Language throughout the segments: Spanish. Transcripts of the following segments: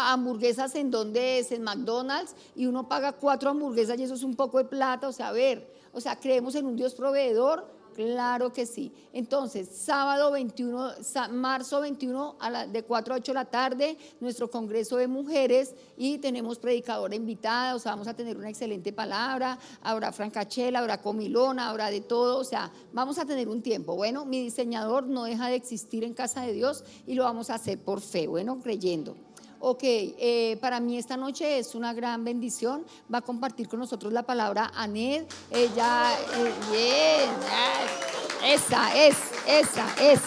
hamburguesas en donde es, en McDonald's, y uno paga 4 hamburguesas y eso es un poco de plata, o sea, a ver, o sea, ¿creemos en un Dios proveedor? Claro que sí. Entonces, sábado 21, marzo 21, de 4 a 8 de la tarde, nuestro congreso de mujeres, y tenemos predicadora invitada, o sea, vamos a tener una excelente palabra, habrá francachela, habrá comilona, habrá de todo, o sea, vamos a tener un tiempo. Bueno, mi diseñador no deja de existir en casa de Dios y lo vamos a hacer por fe, bueno, creyendo. Ok, para mí esta noche es una gran bendición. Va a compartir con nosotros la palabra Anet. Ella, bien, esa es.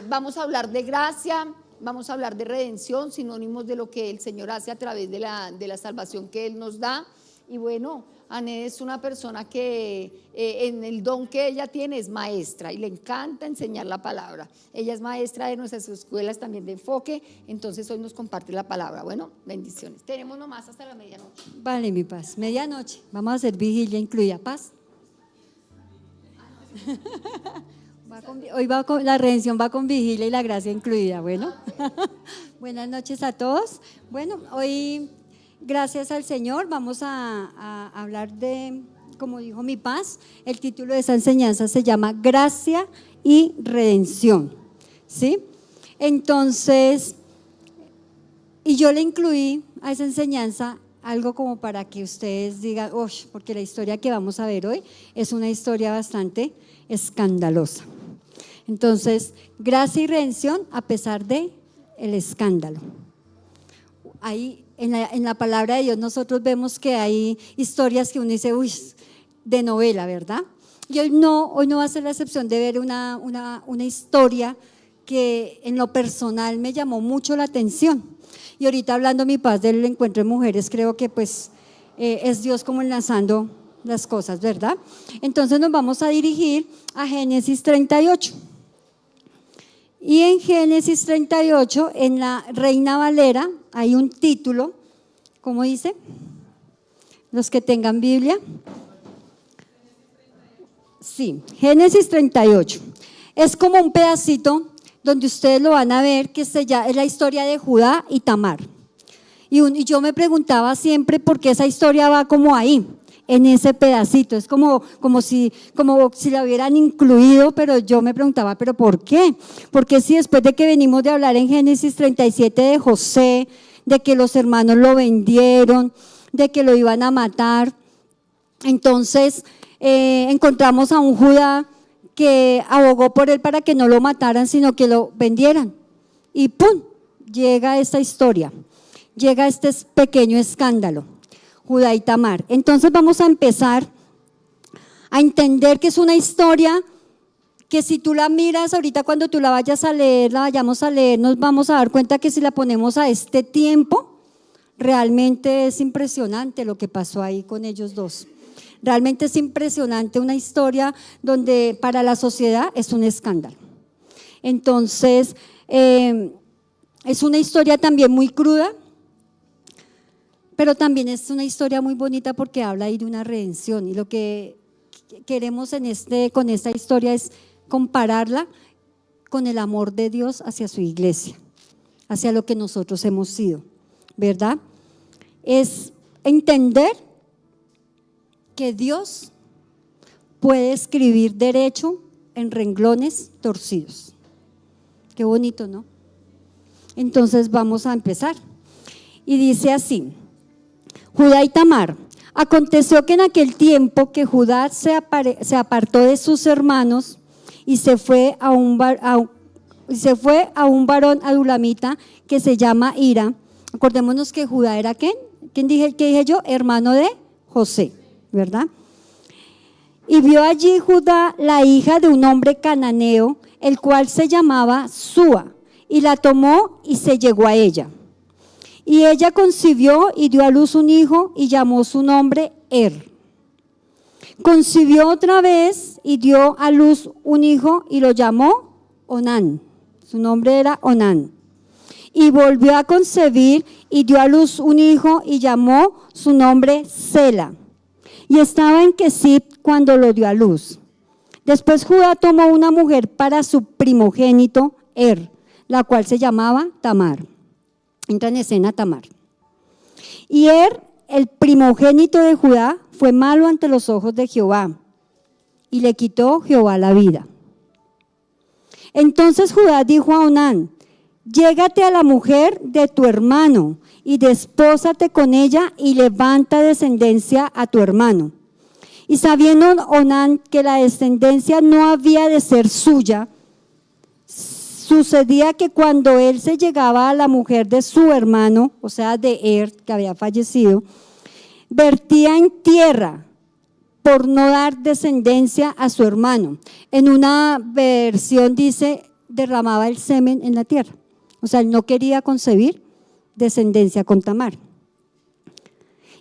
Vamos a hablar de gracia, vamos a hablar de redención, sinónimos de lo que el Señor hace a través de la salvación que Él nos da. Y bueno, Anet es una persona que en el don que ella tiene es maestra y le encanta enseñar la palabra. Ella es maestra de nuestras escuelas también de enfoque, entonces hoy nos comparte la palabra. Bueno, bendiciones. Tenemos nomás hasta la medianoche. Vale, mi paz. Medianoche. Vamos a hacer vigilia incluida. Paz. Hoy la redención va con vigilia y la gracia incluida. Bueno, buenas noches a todos. Bueno, hoy, gracias al Señor, vamos a hablar de, como dijo mi paz, el título de esa enseñanza se llama Gracia y Redención, ¿sí? Entonces, y yo le incluí a esa enseñanza algo como para que ustedes digan, porque la historia que vamos a ver hoy es una historia bastante escandalosa. Entonces, gracia y redención a pesar de el escándalo. Ahí en la palabra de Dios nosotros vemos que hay historias que uno dice, de novela, ¿verdad? Y hoy no va a ser la excepción de ver una historia que en lo personal me llamó mucho la atención. Y ahorita hablando mi paz del encuentro de mujeres, creo que pues es Dios como enlazando las cosas, ¿verdad? Entonces nos vamos a dirigir a Génesis 38. Y en Génesis 38, en la Reina Valera, hay un título, ¿cómo dice? Los que tengan Biblia. Sí, Génesis 38. Es como un pedacito donde ustedes lo van a ver, que es la historia de Judá y Tamar. Y yo me preguntaba siempre por qué esa historia va como ahí, en ese pedacito. Es como si la hubieran incluido, pero yo me preguntaba, ¿pero por qué? Porque si después de que venimos de hablar en Génesis 37 de José, de que los hermanos lo vendieron, de que lo iban a matar, entonces encontramos a un Judá que abogó por él para que no lo mataran, sino que lo vendieran. Y ¡pum! Llega esta historia, llega este pequeño escándalo, Judá y Tamar. Entonces vamos a empezar a entender que es una historia que si tú la miras ahorita cuando tú la vayamos a leer, nos vamos a dar cuenta que si la ponemos a este tiempo, realmente es impresionante lo que pasó ahí con ellos dos. Realmente es impresionante, una historia donde para la sociedad es un escándalo. Entonces, es una historia también muy cruda, pero también es una historia muy bonita porque habla ahí de una redención. Y lo que queremos con esta historia es compararla con el amor de Dios hacia su iglesia, hacia lo que nosotros hemos sido, ¿verdad? Es entender que Dios puede escribir derecho en renglones torcidos. Qué bonito, ¿no? Entonces vamos a empezar. Y dice así, Judá y Tamar. Aconteció que en aquel tiempo que Judá se apartó de sus hermanos y se fue a un varón adulamita que se llama Hira. Acordémonos que Judá era ¿quién? ¿Qué dije yo? Hermano de José, ¿verdad? Y vio allí Judá la hija de un hombre cananeo, el cual se llamaba Súa, y la tomó y se llegó a ella. Y ella concibió y dio a luz un hijo y llamó su nombre Concibió otra vez y dio a luz un hijo y lo llamó Onán. Su nombre era Onán. Y volvió a concebir y dio a luz un hijo y llamó su nombre Sela. Y estaba en Kesib cuando lo dio a luz. Después Judá tomó una mujer para su primogénito la cual se llamaba Tamar. entra en escena Tamar. Y el primogénito de Judá, fue malo ante los ojos de Jehová, y le quitó Jehová la vida. Entonces Judá dijo a Onán: llégate a la mujer de tu hermano, y despósate con ella, y levanta descendencia a tu hermano. Y sabiendo Onán que la descendencia no había de ser suya, sucedía que cuando él se llegaba a la mujer de su hermano, o sea, de que había fallecido, vertía en tierra por no dar descendencia a su hermano. En una versión dice, derramaba el semen en la tierra. O sea, él no quería concebir descendencia con Tamar.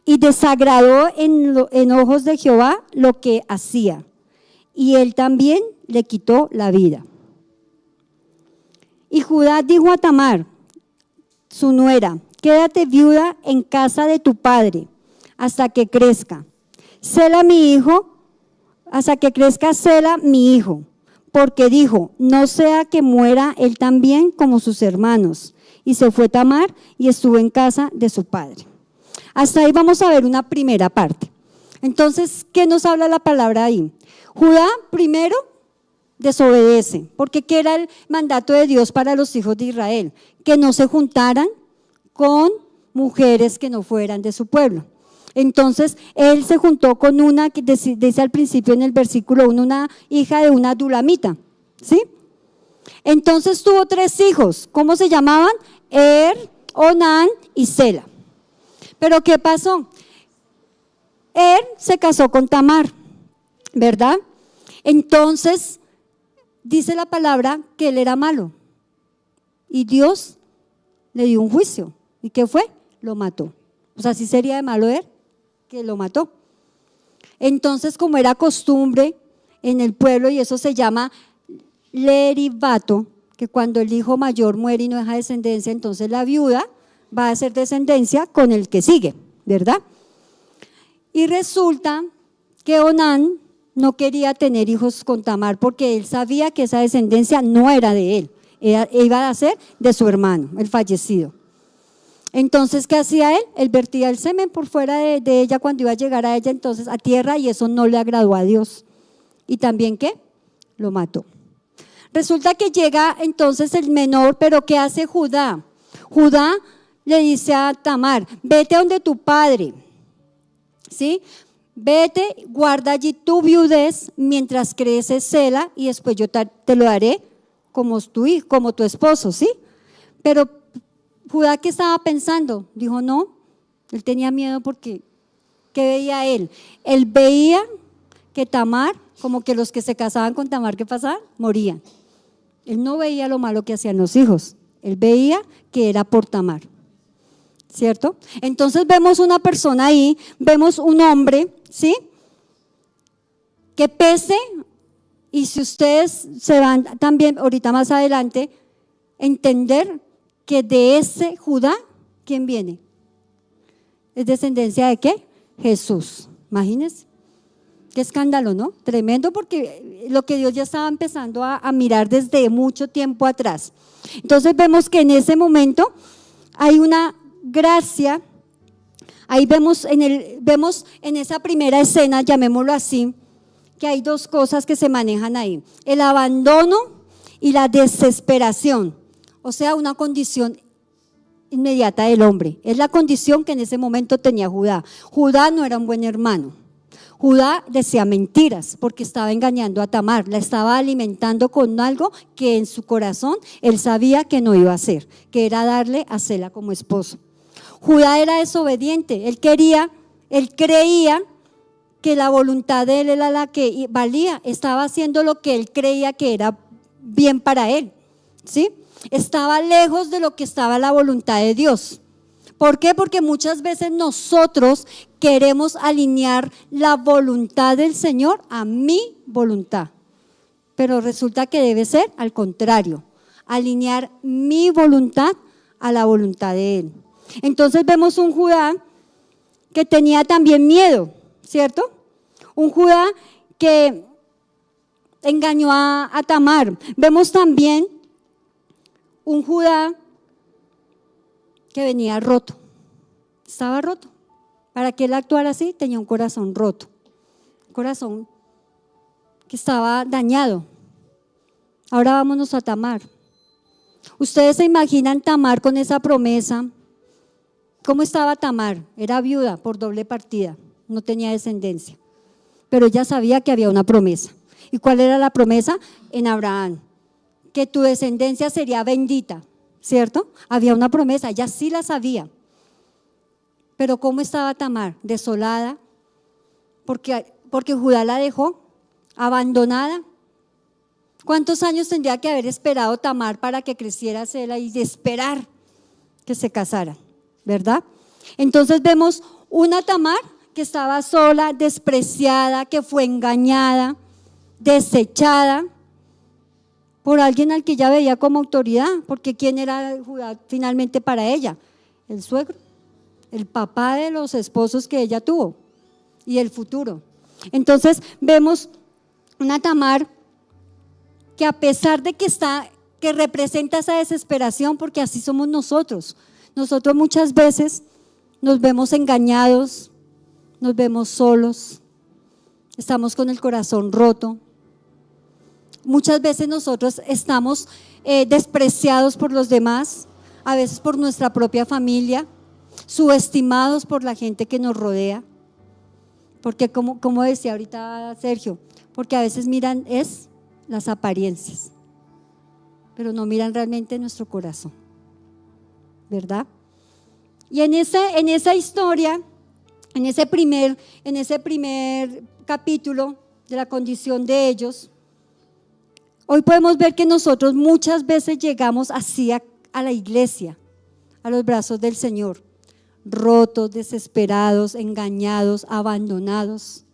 Y desagradó en ojos de Jehová lo que hacía, y él también le quitó la vida. Y Judá dijo a Tamar, su nuera: quédate viuda en casa de tu padre hasta que crezca. Sela mi hijo, hasta que crezca Sela mi hijo, porque dijo: no sea que muera él también como sus hermanos. Y se fue Tamar y estuvo en casa de su padre. Hasta ahí vamos a ver una primera parte. Entonces, ¿qué nos habla la palabra ahí? Judá primero desobedece, porque ¿qué era el mandato de Dios para los hijos de Israel? Que no se juntaran con mujeres que no fueran de su pueblo. Entonces, él se juntó con una, que dice al principio en el versículo 1, una hija de una dulamita, ¿sí? Entonces tuvo 3 hijos. ¿Cómo se llamaban? Onán y Sela. Pero ¿qué pasó? Se casó con Tamar, ¿verdad? Entonces, dice la palabra que él era malo. Y Dios le dio un juicio. ¿Y qué fue? Lo mató. O sea, sí sería de malo que lo mató. Entonces, como era costumbre en el pueblo, y eso se llama leribato, que cuando el hijo mayor muere y no deja descendencia, entonces la viuda va a hacer descendencia con el que sigue, ¿verdad? Y resulta que Onán no quería tener hijos con Tamar porque él sabía que esa descendencia no era de él, iba a ser de su hermano, el fallecido. Entonces, ¿qué hacía él? Él vertía el semen por fuera de ella cuando iba a llegar a ella, entonces a tierra, y eso no le agradó a Dios. ¿Y también qué? Lo mató. Resulta que llega entonces el menor, pero ¿qué hace Judá? Judá le dice a Tamar: vete a donde tu padre, ¿sí? Vete, guarda allí tu viudez mientras crece Sela, y después yo te lo daré como tu hijo, como tu esposo, ¿sí? Pero Judá, ¿qué estaba pensando? Dijo no, él tenía miedo porque ¿qué veía él? Él veía que Tamar, como que los que se casaban con Tamar, ¿qué pasaba? Morían. Él no veía lo malo que hacían los hijos, él veía que era por Tamar, ¿cierto? Entonces vemos una persona ahí, vemos un hombre, ¿sí? Que pese, y si ustedes se van también ahorita más adelante, entender que de ese Judá, ¿quién viene? ¿Es descendencia de qué? Jesús, imagínense. Qué escándalo, ¿no? Tremendo, porque lo que Dios ya estaba empezando a mirar desde mucho tiempo atrás. Entonces vemos que en ese momento hay una gracia. Ahí vemos en esa primera escena, llamémoslo así, que hay 2 cosas que se manejan ahí: el abandono y la desesperación, o sea, una condición inmediata del hombre. Es la condición que en ese momento tenía Judá. Judá no era un buen hermano. Judá decía mentiras porque estaba engañando a Tamar, la estaba alimentando con algo que en su corazón él sabía que no iba a hacer, que era darle a Sela como esposo. Judá era desobediente, él creía que la voluntad de él era la que valía, estaba haciendo lo que él creía que era bien para él, ¿sí? Estaba lejos de lo que estaba la voluntad de Dios. ¿Por qué? Porque muchas veces nosotros queremos alinear la voluntad del Señor a mi voluntad, pero resulta que debe ser al contrario, alinear mi voluntad a la voluntad de Él. Entonces vemos un Judá que tenía también miedo, ¿cierto? Un Judá que engañó a Tamar. Vemos también un Judá que venía roto. Estaba roto. Para que él actuara así, tenía un corazón roto. Un corazón que estaba dañado. Ahora vámonos a Tamar. Ustedes se imaginan Tamar con esa promesa. ¿Cómo estaba Tamar? Era viuda por doble partida, no tenía descendencia. Pero ella sabía que había una promesa. ¿Y cuál era la promesa? En Abraham, que tu descendencia sería bendita, ¿cierto? Había una promesa, ella sí la sabía. Pero ¿cómo estaba Tamar? Desolada, porque Judá la dejó, abandonada. ¿Cuántos años tendría que haber esperado Tamar para que creciera Sela y de esperar que se casara? ¿Verdad? Entonces vemos una Tamar que estaba sola, despreciada, que fue engañada, desechada por alguien al que ella veía como autoridad, porque ¿quién era Judá finalmente para ella? El suegro, el papá de los esposos que ella tuvo y el futuro. Entonces vemos una Tamar que a pesar de que representa esa desesperación, porque así somos nosotros muchas veces nos vemos engañados, nos vemos solos, estamos con el corazón roto. Muchas veces nosotros estamos despreciados por los demás, a veces por nuestra propia familia, subestimados por la gente que nos rodea, porque como decía ahorita Sergio, porque a veces miran las apariencias, pero no miran realmente nuestro corazón, ¿verdad? Y en esa historia, en ese primer capítulo de la condición de ellos, hoy podemos ver que nosotros muchas veces llegamos así a la iglesia, a los brazos del Señor, rotos, desesperados, engañados, abandonados,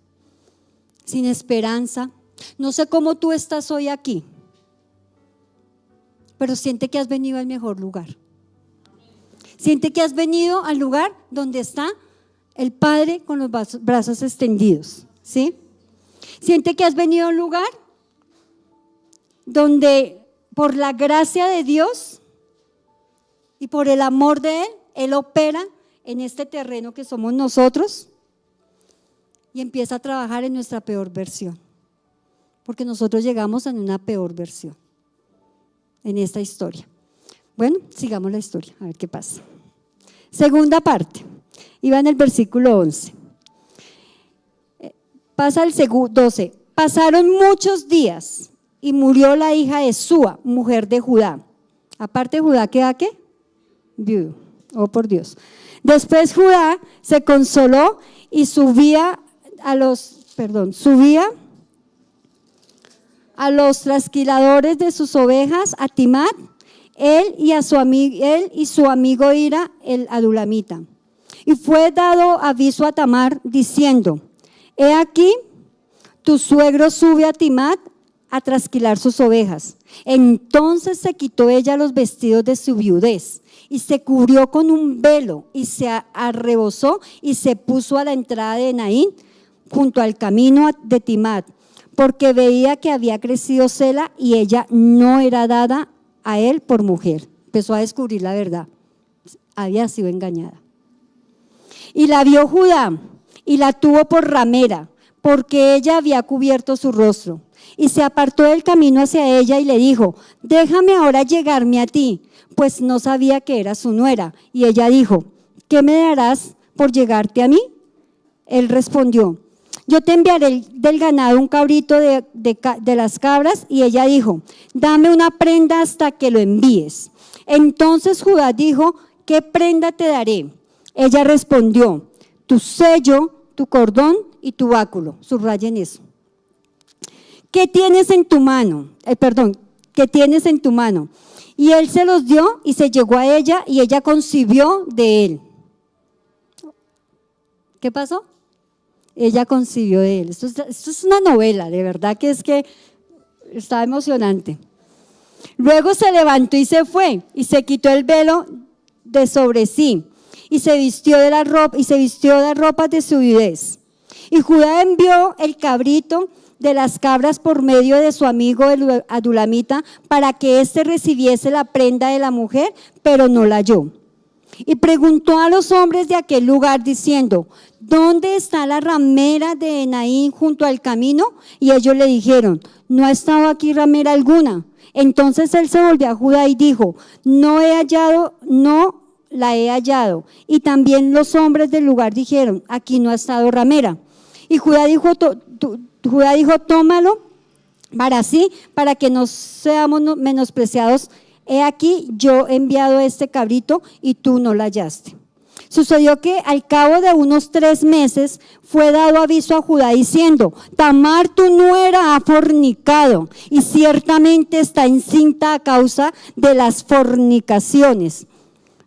sin esperanza. No sé cómo tú estás hoy aquí, pero siente que has venido al mejor lugar. Siente que has venido al lugar donde está el Padre con los brazos extendidos, ¿sí? Siente que has venido a un lugar donde por la gracia de Dios y por el amor de Él opera en este terreno que somos nosotros y empieza a trabajar en nuestra peor versión, porque nosotros llegamos en una peor versión en esta historia. Bueno, sigamos la historia, a ver qué pasa. Segunda parte, iba en el versículo 11. Pasa el 12. Pasaron muchos días y murió la hija de Súa, mujer de Judá. Aparte de Judá, ¿queda qué? Viudo. Oh, por Dios. Después Judá se consoló y subía a los trasquiladores de sus ovejas a Timat, él y su amigo Hira el adulamita. Y fue dado aviso a Tamar diciendo: he aquí, tu suegro sube a Timat a trasquilar sus ovejas. Entonces se quitó ella los vestidos de su viudez y se cubrió con un velo y se arrebozó y se puso a la entrada de Naín junto al camino de Timat, porque veía que había crecido Sela y ella no era dada a él por mujer. Empezó a descubrir la verdad, había sido engañada. Y la vio Judá y la tuvo por ramera, porque ella había cubierto su rostro. Y se apartó del camino hacia ella y le dijo: déjame ahora llegarme a ti, pues no sabía que era su nuera. Y ella dijo: ¿qué me darás por llegarte a mí? Él respondió: yo te enviaré del ganado un cabrito de las cabras. Y ella dijo: dame una prenda hasta que lo envíes. Entonces Judá dijo: ¿qué prenda te daré? Ella respondió: tu sello, tu cordón y tu báculo. Subrayen eso. ¿Qué tienes en tu mano? ¿Qué tienes en tu mano? Y él se los dio y se llegó a ella y ella concibió de él. ¿Qué pasó? Ella concibió de él. Esto es una novela, de verdad que está emocionante. Luego se levantó y se fue y se quitó el velo de sobre sí y se vistió de las ropas de su viudez. Y Judá envió el cabrito de las cabras por medio de su amigo el adulamita para que éste recibiese la prenda de la mujer, pero no la halló. Y preguntó a los hombres de aquel lugar diciendo, ¿dónde está la ramera de Enaí junto al camino? Y ellos le dijeron, no ha estado aquí ramera alguna. Entonces él se volvió a Judá y dijo, no la he hallado. Y también los hombres del lugar dijeron, aquí no ha estado ramera. Y Judá dijo, tómalo para sí, para que no seamos menospreciados. He aquí, yo he enviado este cabrito y tú no la hallaste. Sucedió que al cabo de unos 3 meses fue dado aviso a Judá diciendo, Tamar tu nuera ha fornicado y ciertamente está encinta a causa de las fornicaciones.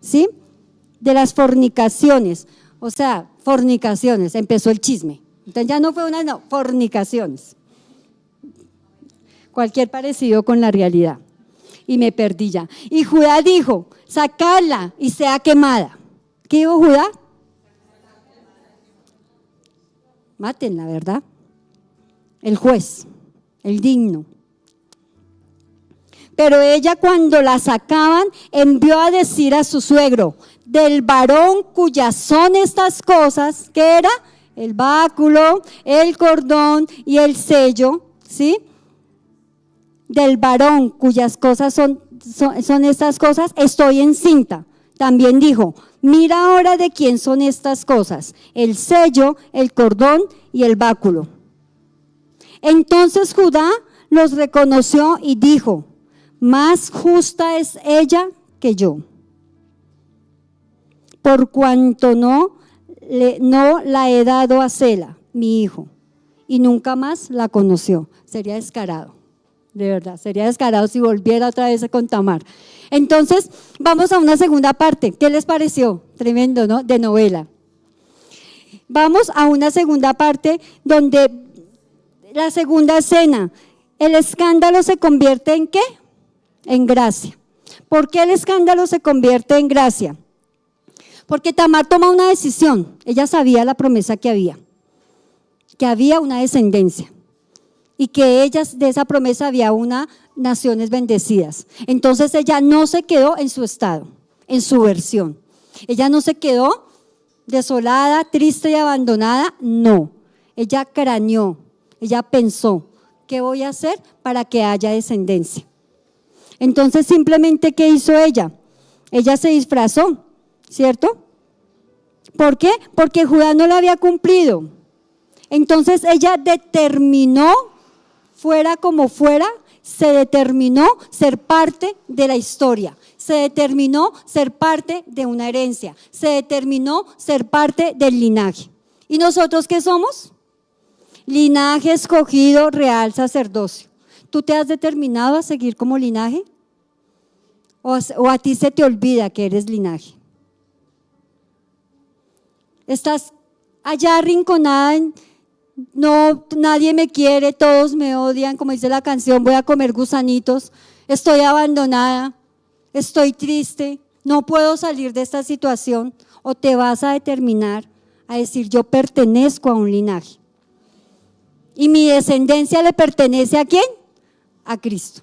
¿Sí? De las fornicaciones. O sea, fornicaciones, empezó el chisme. Entonces ya no fue fornicaciones. Cualquier parecido con la realidad. Y me perdí ya. Y Judá dijo, sacadla y sea quemada. ¿Qué dijo Judá? Mátenla, ¿verdad? El juez, el digno. Pero ella cuando la sacaban envió a decir a su suegro, del varón cuyas son estas cosas, ¿qué era? El báculo, el cordón y el sello, ¿sí? Del varón cuyas cosas son estas cosas, estoy encinta. También dijo, mira ahora de quién son estas cosas, el sello, el cordón y el báculo. Entonces Judá los reconoció y dijo, más justa es ella que yo, por cuanto no la he dado a Sela, mi hijo, y nunca más la conoció. Sería descarado, de verdad, sería descarado si volviera otra vez con Tamar. Entonces, vamos a una segunda parte. ¿Qué les pareció? Tremendo, ¿no? De novela. Vamos a una segunda parte donde la segunda escena, el escándalo se convierte ¿en qué? En gracia. ¿Por qué el escándalo se convierte en gracia? Porque Tamar toma una decisión. Ella sabía la promesa que había una descendencia y que de esa promesa había naciones bendecidas. Entonces ella no se quedó en su estado, en su versión. Ella no se quedó desolada, triste y abandonada, no. Ella craneó, ella pensó, ¿qué voy a hacer para que haya descendencia? Entonces simplemente, ¿qué hizo ella? Ella se disfrazó, ¿cierto? ¿Por qué? Porque Judá no la había cumplido. Entonces ella determinó, fuera como fuera, se determinó ser parte de la historia, se determinó ser parte de una herencia, se determinó ser parte del linaje. ¿Y nosotros qué somos? Linaje escogido, real sacerdocio. ¿Tú te has determinado a seguir como linaje? ¿O a ti se te olvida que eres linaje? Estás allá arrinconada no, nadie me quiere, todos me odian, como dice la canción, voy a comer gusanitos, estoy abandonada, estoy triste, no puedo salir de esta situación. O te vas a determinar a decir, yo pertenezco a un linaje y mi descendencia le pertenece ¿a quién? A Cristo.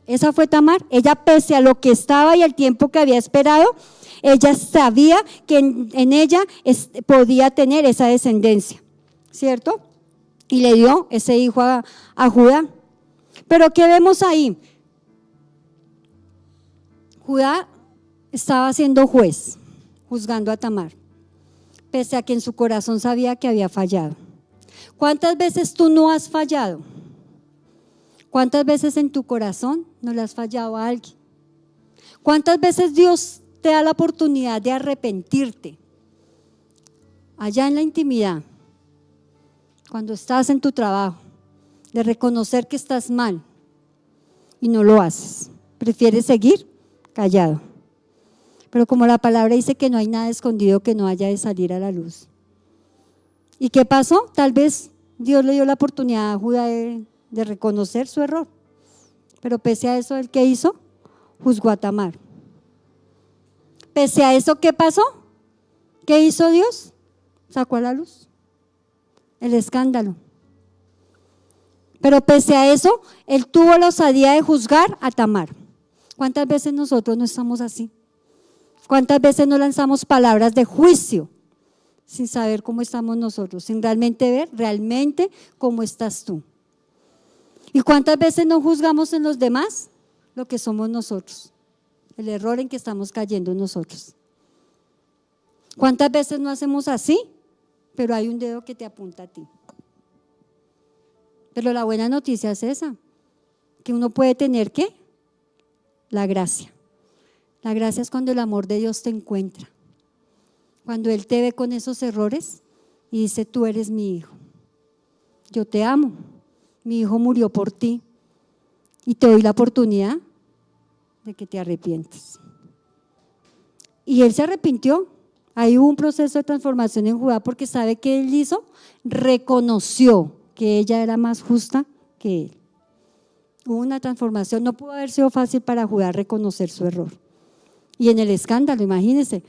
Esa fue Tamar. Ella, pese a lo que estaba y el tiempo que había esperado, ella sabía que en ella podía tener esa descendencia, ¿cierto? Y le dio ese hijo a Judá. Pero ¿qué vemos ahí? Judá estaba siendo juez, juzgando a Tamar, pese a que en su corazón sabía que había fallado. ¿Cuántas veces tú no has fallado? ¿Cuántas veces en tu corazón no le has fallado a alguien? ¿Cuántas veces Dios te da la oportunidad de arrepentirte? Allá en la intimidad, cuando estás en tu trabajo, de reconocer que estás mal y no lo haces. Prefieres seguir callado. Pero como la palabra dice que no hay nada escondido que no haya de salir a la luz. ¿Y qué pasó? Tal vez Dios le dio la oportunidad a Judá de reconocer su error. Pero pese a eso, ¿el qué hizo? Juzgó a Tamar. Pese a eso, ¿qué pasó? ¿Qué hizo Dios? Sacó a la luz el escándalo. Pero pese a eso, él tuvo la osadía de juzgar a Tamar. ¿Cuántas veces nosotros no estamos así? ¿Cuántas veces no lanzamos palabras de juicio sin saber cómo estamos nosotros, sin realmente ver realmente cómo estás tú? ¿Y cuántas veces no juzgamos en los demás lo que somos nosotros? El error en que estamos cayendo nosotros. ¿Cuántas veces no hacemos así? Pero hay un dedo que te apunta a ti. Pero la buena noticia es esa, que uno puede tener, ¿qué? La gracia. La gracia es cuando el amor de Dios te encuentra. Cuando Él te ve con esos errores y dice, tú eres mi hijo. Yo te amo. Mi hijo murió por ti. Y te doy la oportunidad de que te arrepientes. Y él se arrepintió. Ahí hubo un proceso de transformación en Judá porque ¿sabe qué él hizo? Reconoció que ella era más justa que él. Hubo una transformación, no pudo haber sido fácil para Judá reconocer su error. Y en el escándalo, imagínense,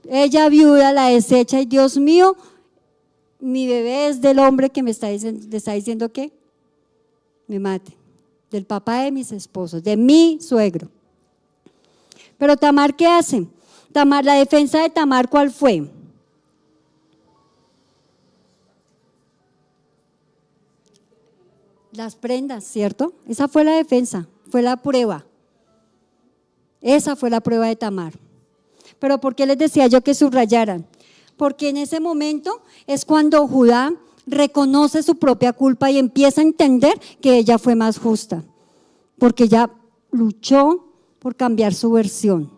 ella viuda, la desecha y Dios mío, mi bebé es del hombre que me está diciendo que me mate, del papá de mis esposos, de mi suegro. Pero Tamar, ¿qué hace? Tamar, la defensa de Tamar, ¿cuál fue? Las prendas, ¿cierto? Esa fue la defensa, fue la prueba. Esa fue la prueba de Tamar. Pero ¿por qué les decía yo que subrayaran? Porque en ese momento es cuando Judá reconoce su propia culpa y empieza a entender que ella fue más justa, porque ella luchó por cambiar su versión.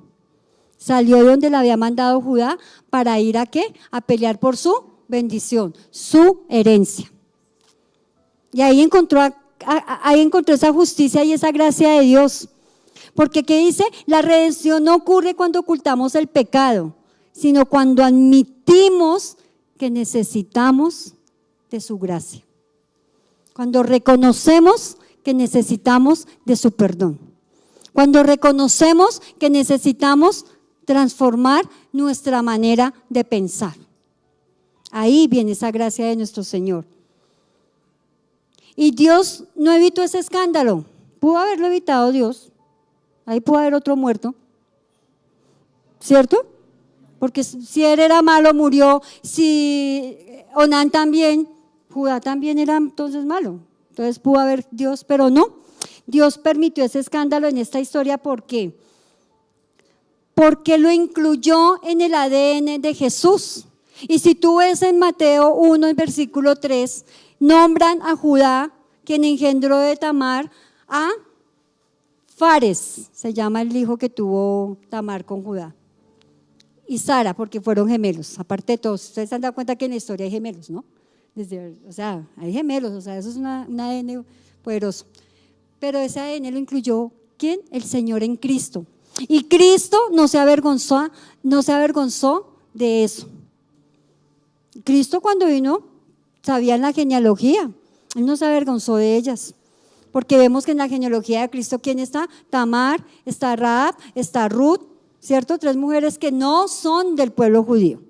Salió de donde la había mandado Judá para ir ¿a qué? A pelear por su bendición, su herencia. Y ahí encontró esa justicia y esa gracia de Dios. Porque ¿qué dice? La redención no ocurre cuando ocultamos el pecado, sino cuando admitimos que necesitamos de su gracia. Cuando reconocemos que necesitamos de su perdón. Cuando reconocemos que necesitamos transformar nuestra manera de pensar. Ahí viene esa gracia de nuestro Señor. Y Dios no evitó ese escándalo. Pudo haberlo evitado Dios. Ahí pudo haber otro muerto. ¿Cierto? Porque si él era malo, murió. Si Onán también, Judá también era entonces malo. Entonces pudo haber Dios, pero no. Dios permitió ese escándalo en esta historia. ¿Por qué? Porque lo incluyó en el ADN de Jesús. Y si tú ves en Mateo 1, en versículo 3, nombran a Judá, quien engendró de Tamar, a Fares, se llama el hijo que tuvo Tamar con Judá. Y Sara, porque fueron gemelos, aparte de todos. Ustedes se han dado cuenta que en la historia hay gemelos, ¿no? Hay gemelos, eso es un ADN poderoso. Pero ese ADN lo incluyó, ¿quién? El Señor en Cristo. Y Cristo no se avergonzó de eso. Cristo cuando vino, sabía la genealogía, Él no se avergonzó de ellas. Porque vemos que en la genealogía de Cristo, ¿quién está? Tamar, está Rahab, está Ruth, ¿cierto? 3 mujeres que no son del pueblo judío.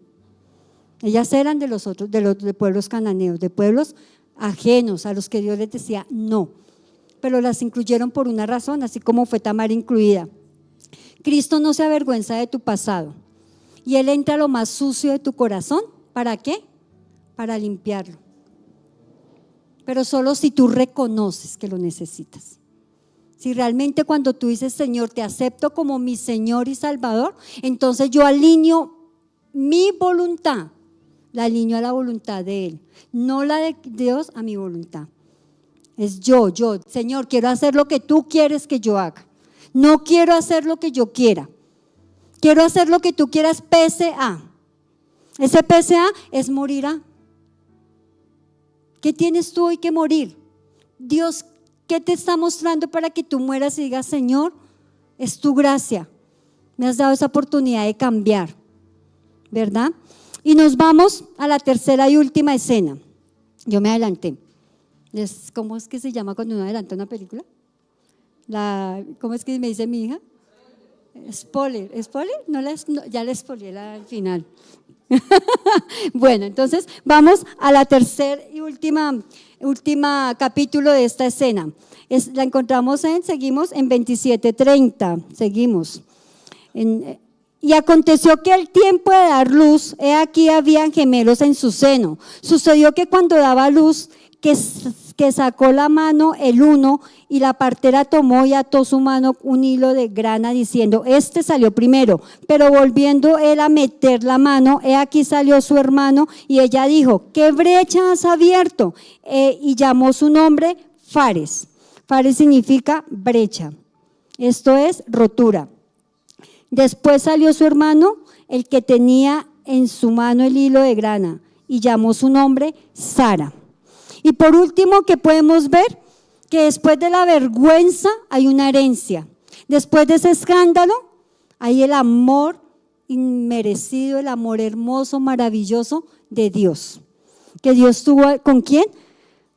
Ellas eran de los otros, de pueblos cananeos, de pueblos ajenos a los que Dios les decía no. Pero las incluyeron por una razón, así como fue Tamar incluida. Cristo no se avergüenza de tu pasado. Y Él entra a lo más sucio de tu corazón. ¿Para qué? Para limpiarlo. Pero solo si tú reconoces que lo necesitas. Si realmente cuando tú dices, Señor, te acepto como mi Señor y Salvador, entonces yo alineo mi voluntad, la alineo a la voluntad de Él, no la de Dios a mi voluntad. Es yo, Señor, quiero hacer lo que tú quieres que yo haga. No quiero hacer lo que yo quiera. Quiero hacer lo que tú quieras pese a. Ese pese a es morir a. ¿Qué tienes tú hoy que morir? Dios, ¿qué te está mostrando para que tú mueras y digas, Señor, es tu gracia? Me has dado esa oportunidad de cambiar, ¿verdad? Y nos vamos a la tercera y última escena. Yo me adelanté. ¿Cómo es que se llama cuando uno adelanta una película? ¿Cómo es que me dice mi hija? Spoiler. No, ya le spoileé al final. Bueno, entonces vamos a la tercera y última capítulo de esta escena. La encontramos seguimos en 27:30, seguimos. Y aconteció que al tiempo de dar luz, he aquí habían gemelos en su seno. Sucedió que cuando daba luz, que sacó la mano el uno, y la partera tomó y ató su mano un hilo de grana, diciendo, este salió primero. Pero volviendo él a meter la mano, he aquí salió su hermano, y ella dijo, ¿qué brecha has abierto? Y llamó su nombre Fares. Fares significa brecha. Esto es rotura. Después salió su hermano, el que tenía en su mano el hilo de grana, y llamó su nombre Sara. Y por último, que podemos ver que después de la vergüenza hay una herencia. Después de ese escándalo hay el amor inmerecido, el amor hermoso, maravilloso de Dios. Que Dios tuvo, ¿con quién?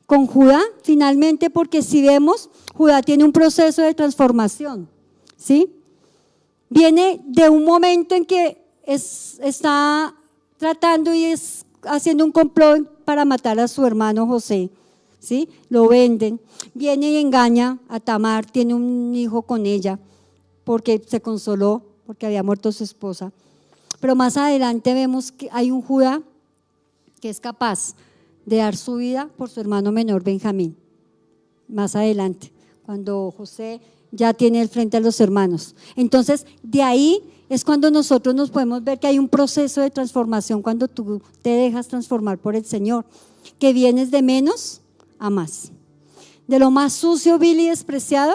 Con Judá, finalmente, porque si vemos, Judá tiene un proceso de transformación, ¿sí? Viene de un momento en que está tratando y es haciendo un complot para matar a su hermano José, ¿sí? Lo venden, viene y engaña a Tamar, tiene un hijo con ella porque se consoló, porque había muerto su esposa. Pero más adelante vemos que hay un Judá que es capaz de dar su vida por su hermano menor Benjamín. Más adelante, cuando José ya tiene el frente a los hermanos. Entonces, de ahí es cuando nosotros nos podemos ver que hay un proceso de transformación cuando tú te dejas transformar por el Señor, que vienes de menos a más. De lo más sucio, vil y despreciado,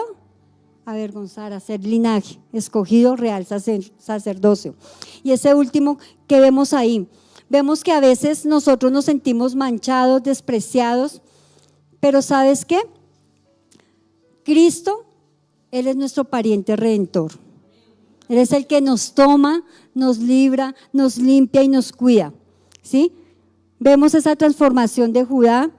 avergonzar, a ser linaje, escogido, real sacerdocio. Y ese último que vemos ahí, vemos que a veces nosotros nos sentimos manchados, despreciados, pero ¿sabes qué? Cristo, Él es nuestro pariente redentor. Él es el que nos toma, nos libra, nos limpia y nos cuida, ¿sí? Vemos esa transformación de Judá.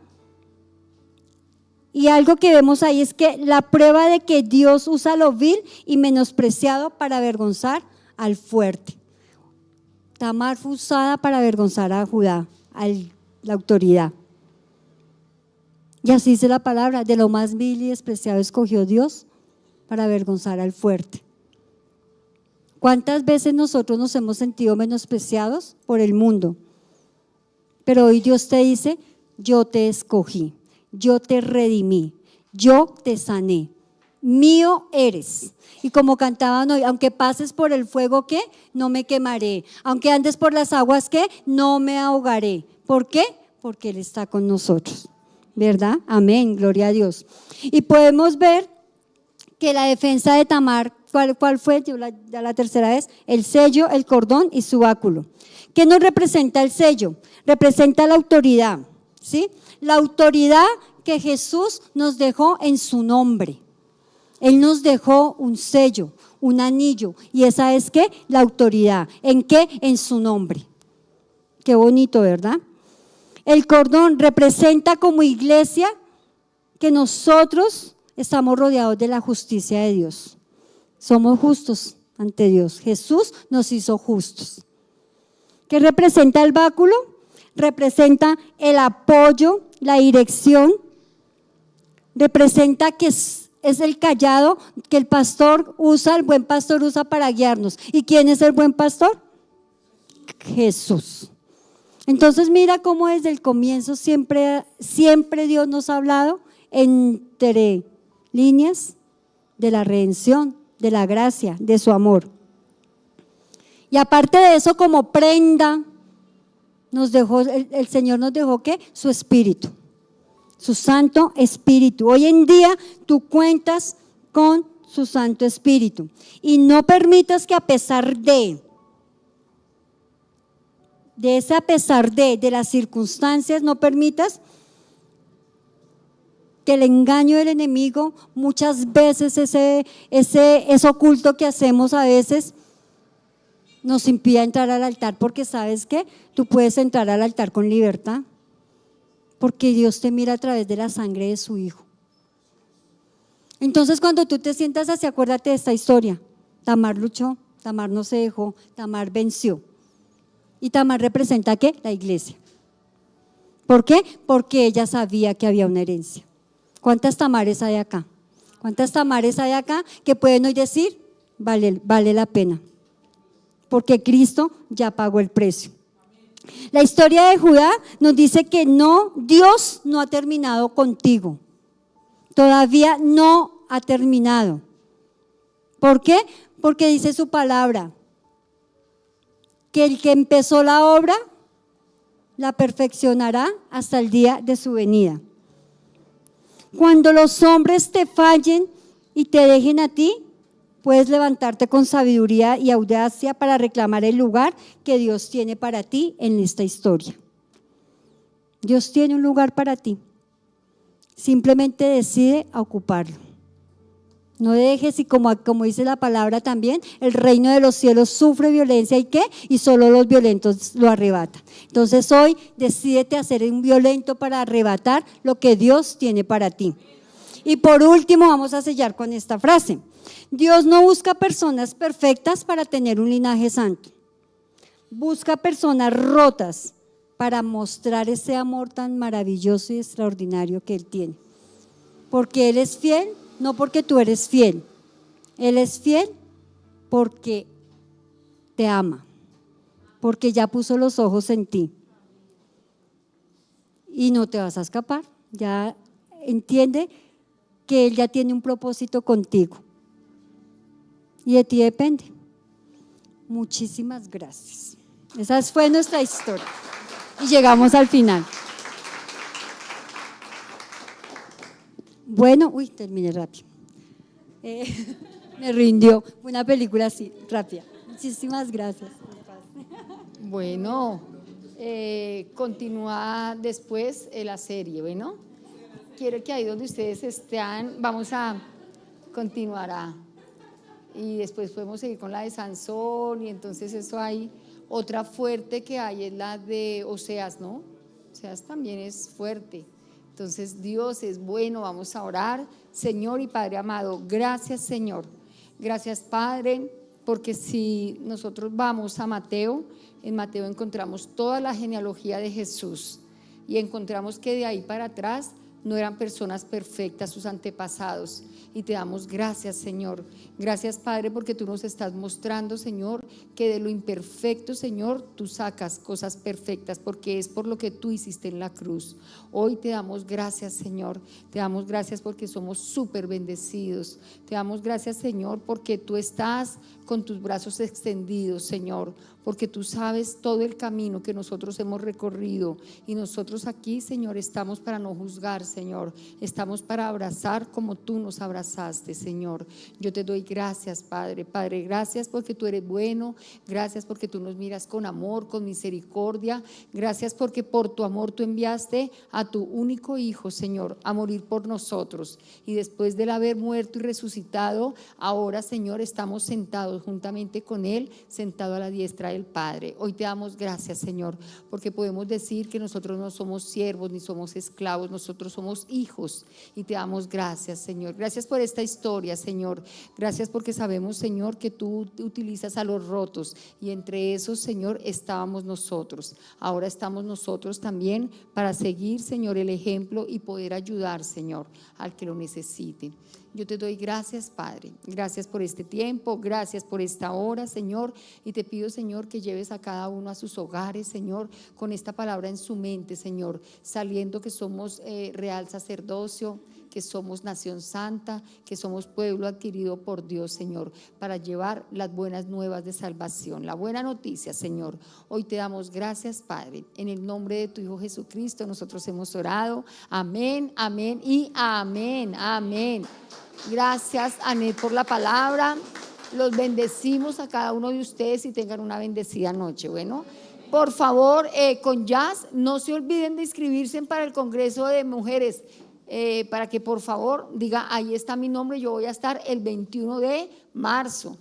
Y algo que vemos ahí es que la prueba de que Dios usa lo vil y menospreciado para avergonzar al fuerte. Tamar fue usada para avergonzar a Judá, a la autoridad. Y así dice la palabra, de lo más vil y despreciado escogió Dios para avergonzar al fuerte. ¿Cuántas veces nosotros nos hemos sentido menospreciados por el mundo? Pero hoy Dios te dice, yo te escogí, yo te redimí, yo te sané, mío eres. Y como cantaban hoy, aunque pases por el fuego, ¿qué? No me quemaré. Aunque andes por las aguas, ¿qué? No me ahogaré. ¿Por qué? Porque Él está con nosotros, ¿verdad? Amén, gloria a Dios. Y podemos ver que la defensa de Tamar, ¿cuál fue? Ya la tercera vez, el sello, el cordón y su báculo. ¿Qué nos representa el sello? Representa la autoridad, ¿sí? La autoridad que Jesús nos dejó en su nombre. Él nos dejó un sello, un anillo, y esa es ¿qué? La autoridad. ¿En qué? En su nombre. Qué bonito, ¿verdad? El cordón representa como iglesia que nosotros estamos rodeados de la justicia de Dios. Somos justos ante Dios. Jesús nos hizo justos. ¿Qué representa el báculo? Representa el apoyo, la dirección. Representa que es el cayado que el pastor usa, el buen pastor usa para guiarnos. ¿Y quién es el buen pastor? Jesús. Entonces mira cómo desde el comienzo siempre Dios nos ha hablado entre líneas de la redención, de la gracia, de su amor. Y aparte de eso, como prenda, el Señor nos dejó ¿qué? Su Espíritu, su Santo Espíritu. Hoy en día tú cuentas con su Santo Espíritu y no permitas que a pesar de las circunstancias, no permitas que el engaño del enemigo, muchas veces ese oculto que hacemos a veces, nos impida entrar al altar, porque ¿sabes qué? Tú puedes entrar al altar con libertad, porque Dios te mira a través de la sangre de su Hijo. Entonces cuando tú te sientas así, acuérdate de esta historia. Tamar luchó, Tamar no se dejó, Tamar venció. Y Tamar representa ¿qué? La iglesia. ¿Por qué? Porque ella sabía que había una herencia. ¿Cuántas Tamares hay acá? ¿Cuántas Tamares hay acá que pueden hoy decir, vale la pena? porque Cristo ya pagó el precio. La historia de Judá nos dice que Dios no ha terminado contigo. Todavía no ha terminado. ¿Por qué? Porque dice su palabra, que el que empezó la obra la perfeccionará hasta el día de su venida. Cuando los hombres te fallen y te dejen a ti, puedes levantarte con sabiduría y audacia para reclamar el lugar que Dios tiene para ti en esta historia. Dios tiene un lugar para ti. Simplemente decide ocuparlo. No dejes, y como dice la palabra también, el reino de los cielos sufre violencia y ¿qué? Y solo los violentos lo arrebatan. Entonces hoy decídete a ser un violento para arrebatar lo que Dios tiene para ti. Y por último vamos a sellar con esta frase. Dios no busca personas perfectas para tener un linaje santo. Busca personas rotas para mostrar ese amor tan maravilloso y extraordinario que Él tiene. Porque Él es fiel, no porque tú eres fiel. Él es fiel porque te ama, porque ya puso los ojos en ti. Y no te vas a escapar. Ya entiende que Él ya tiene un propósito contigo. Y de ti depende. Muchísimas gracias. Esa fue nuestra historia. Y llegamos al final. Bueno, terminé rápido. Me rindió. Fue una película así, rápida. Muchísimas gracias. Bueno, continúa después la serie, ¿bueno? Quiero que ahí donde ustedes están, vamos a continuar y después podemos seguir con la de Sansón y entonces eso hay otra fuerte que hay, es la de Oseas, ¿no? Oseas también es fuerte. Entonces Dios es bueno, vamos a orar. Señor y Padre amado, gracias Señor, gracias Padre, porque si nosotros vamos a Mateo, en Mateo encontramos toda la genealogía de Jesús y encontramos que de ahí para atrás no eran personas perfectas sus antepasados. Y te damos gracias, Señor. Gracias, Padre, porque tú nos estás mostrando, Señor, que de lo imperfecto, Señor, tú sacas cosas perfectas, porque es por lo que tú hiciste en la cruz. Hoy te damos gracias, Señor. Te damos gracias porque somos súper bendecidos. Te damos gracias, Señor, porque tú estás con tus brazos extendidos, Señor, porque tú sabes todo el camino que nosotros hemos recorrido y nosotros aquí, Señor, estamos para no juzgar, Señor, estamos para abrazar como tú nos abrazaste, Señor. Yo te doy gracias, Padre. Padre, gracias porque tú eres bueno, gracias porque tú nos miras con amor, con misericordia, gracias porque por tu amor tú enviaste a tu único Hijo, Señor, a morir por nosotros, y después de él haber muerto y resucitado, ahora, Señor, estamos sentados juntamente con Él, sentado a la diestra del Padre. Hoy te damos gracias, Señor, porque podemos decir que nosotros no somos siervos ni somos esclavos, nosotros somos hijos, y te damos gracias, Señor. Gracias por esta historia, Señor. Gracias porque sabemos, Señor, que tú utilizas a los rotos, y entre esos, Señor, estábamos nosotros. Ahora estamos nosotros también para seguir, Señor, el ejemplo y poder ayudar, Señor, al que lo necesite. Yo te doy gracias, Padre, gracias por este tiempo, gracias por esta hora, Señor, y te pido, Señor, que lleves a cada uno a sus hogares, Señor, con esta palabra en su mente, Señor, sabiendo que somos real sacerdocio, que somos nación santa, que somos pueblo adquirido por Dios, Señor, para llevar las buenas nuevas de salvación, la buena noticia, Señor. Hoy te damos gracias, Padre, en el nombre de tu Hijo Jesucristo nosotros hemos orado, amén, amén y amén, amén. Gracias, Anet, por la palabra. Los bendecimos a cada uno de ustedes y tengan una bendecida noche. Bueno, por favor, con Jazz, no se olviden de inscribirse para el Congreso de Mujeres, para que por favor diga, ahí está mi nombre, yo voy a estar el 21 de marzo.